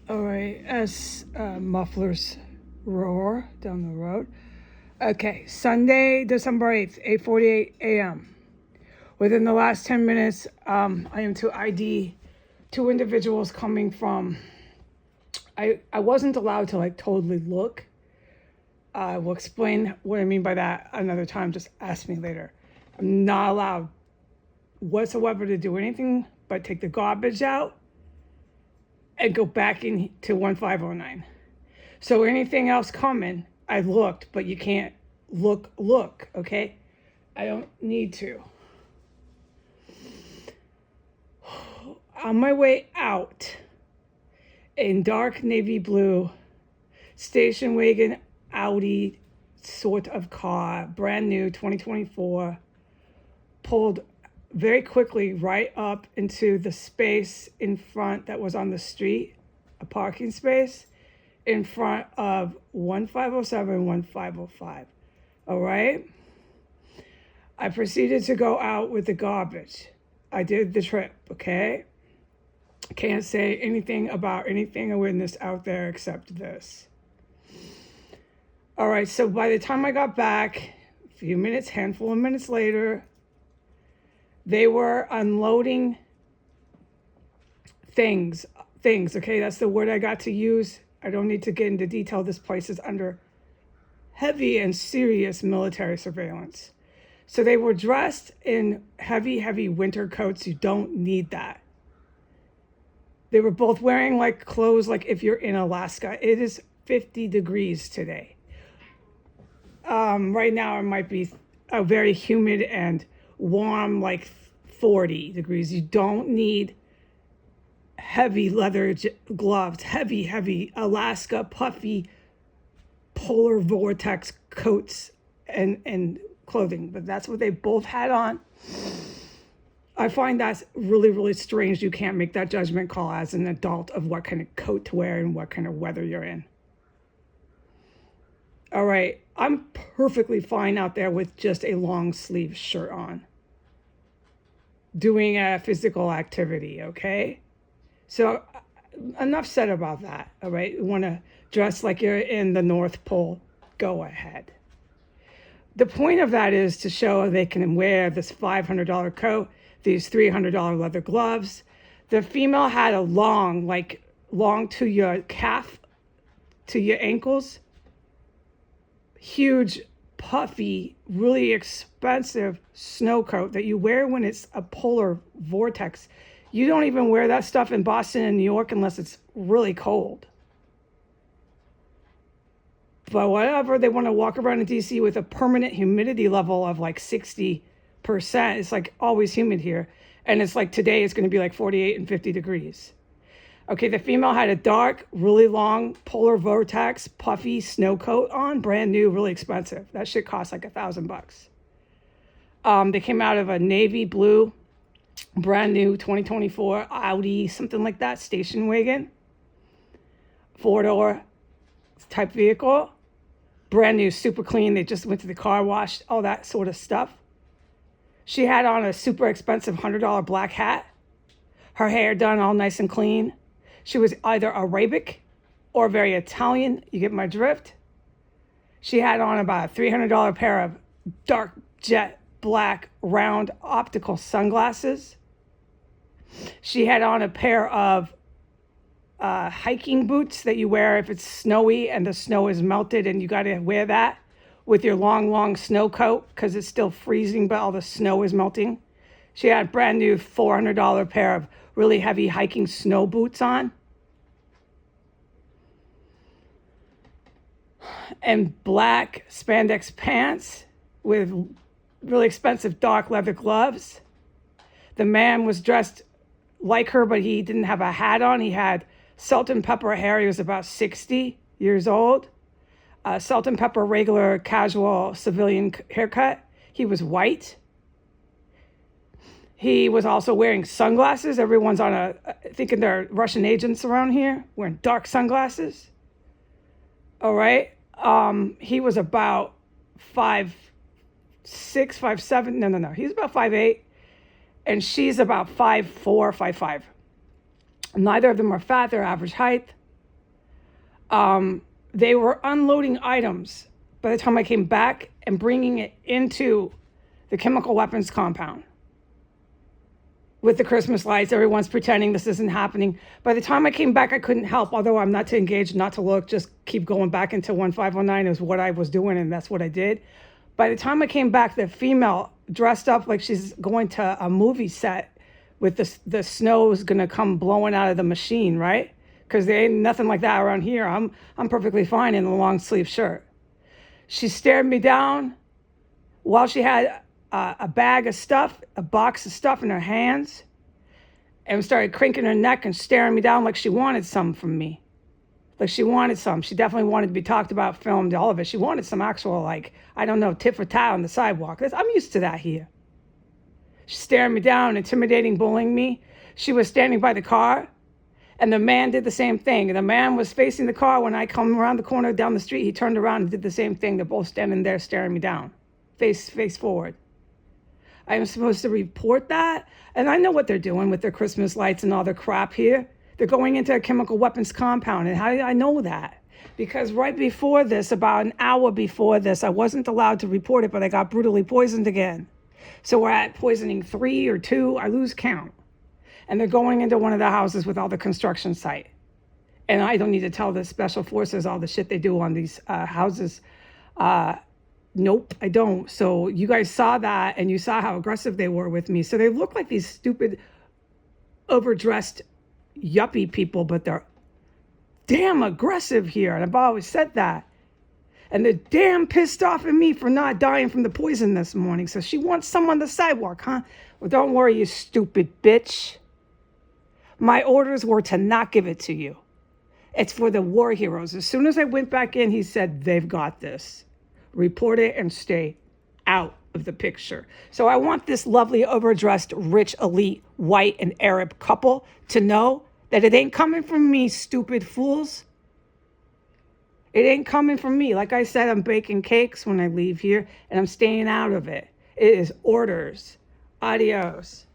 All right, as mufflers roar down the road. Okay, Sunday, December 8th, 8:48 a.m. Within the last 10 minutes, I am to ID two individuals coming from, I wasn't allowed to like totally look. I will explain what I mean by that another time, just ask me later. I'm not allowed whatsoever to do anything but take the garbage out and go back into 1509. So anything else coming, I looked, but you can't look, okay? I don't need to. On my way out, in dark navy blue, station wagon Audi sort of car, brand new 2024, pulled very quickly right up into the space in front that was on the street, a parking space in front of 1507, 1505. All right? I proceeded to go out with the garbage. I did the trip, okay? Can't say anything about anything I witnessed out there except this. All right, so by the time I got back, a few minutes, handful of minutes later, they were unloading things, okay? That's the word I got to use. I don't need to get into detail. This place is under heavy and serious military surveillance. So they were dressed in heavy winter coats. You don't need that. They were both wearing like clothes like if you're in Alaska. It is 50 degrees today. Right now it might be very humid and warm, like 40 degrees. You don't need heavy leather gloves, heavy Alaska puffy polar vortex coats and clothing, but that's what they both had on. I find that's really strange. You can't make that judgment call as an adult of what kind of coat to wear and what kind of weather you're in. All right, I'm perfectly fine out there with just a long sleeve shirt on, doing a physical activity, okay? So enough said about that, all right? You want to dress like you're in the North Pole, go ahead. The point of that is to show they can wear this $500 coat, these $300 leather gloves. The female had a long to your calf, to your ankles, huge, puffy, really expensive snow coat that you wear when it's a polar vortex. You don't even wear that stuff in Boston and New York unless it's really cold. But whatever, they want to walk around in DC with a permanent humidity level of like 60%. It's like always humid here. And it's like today it's going to be like 48 and 50 degrees. Okay, the female had a dark, really long polar vortex, puffy snow coat on, brand new, really expensive. That shit cost like $1,000. They came out of a navy blue, brand new 2024 Audi, something like that, station wagon, 4-door type vehicle, brand new, super clean. They just went to the car wash, all that sort of stuff. She had on a super expensive $100 black hat, her hair done all nice and clean. She was either Arabic or very Italian. You get my drift. She had on about a $300 pair of dark jet black round optical sunglasses. She had on a pair of hiking boots that you wear if it's snowy and the snow is melted, and you got to wear that with your long snow coat because it's still freezing, but all the snow is melting. She had a brand new $400 pair of really heavy hiking snow boots on. And black spandex pants with really expensive dark leather gloves. The man was dressed like her, but he didn't have a hat on. He had salt and pepper hair. He was about 60 years old. Salt and pepper regular casual civilian haircut. He was white. He was also wearing sunglasses. Everyone's thinking they're Russian agents around here, wearing dark sunglasses. All right. He was about 5'6", 5'7". No. He's about 5'8", and she's about 5'4", 5'5". Neither of them are fat. They're average height. They were unloading items by the time I came back and bringing it into the chemical weapons compound with the Christmas lights. Everyone's pretending this isn't happening. By the time I came back, I couldn't help, although I'm not to engage, not to look, just keep going back into 1509 is what I was doing, and that's what I did. By the time I came back, the female dressed up like she's going to a movie set with the snow's gonna come blowing out of the machine, right? Because there ain't nothing like that around here. I'm perfectly fine in a long sleeve shirt. She stared me down while she had a bag of stuff, a box of stuff in her hands, and started cranking her neck and staring me down like she wanted some from me. Like she wanted some. She definitely wanted to be talked about, filmed, all of it. She wanted some actual, like, I don't know, tit for tat on the sidewalk. I'm used to that here. She's staring me down, intimidating, bullying me. She was standing by the car, and the man did the same thing. And the man was facing the car. When I come around the corner down the street, he turned around and did the same thing. They're both standing there staring me down, face forward. I am supposed to report that. And I know what they're doing with their Christmas lights and all their crap here. They're going into a chemical weapons compound. And how did I know that? Because right before this, about an hour before this, I wasn't allowed to report it, but I got brutally poisoned again. So we're at poisoning 3 or 2, I lose count. And they're going into one of the houses with all the construction site. And I don't need to tell the special forces all the shit they do on these houses. Nope, I don't. So you guys saw that, and you saw how aggressive they were with me. So they look like these stupid, overdressed yuppie people, but they're damn aggressive here. And I've always said that. And they're damn pissed off at me for not dying from the poison this morning. So she wants some on the sidewalk, huh? Well, don't worry, you stupid bitch. My orders were to not give it to you. It's for the war heroes. As soon as I went back in, he said, they've got this. Report it and stay out of the picture. So I want this lovely, overdressed, rich, elite, white, and Arab couple to know that it ain't coming from me, stupid fools. It ain't coming from me. Like I said, I'm baking cakes when I leave here, and I'm staying out of it. It is orders. Adios.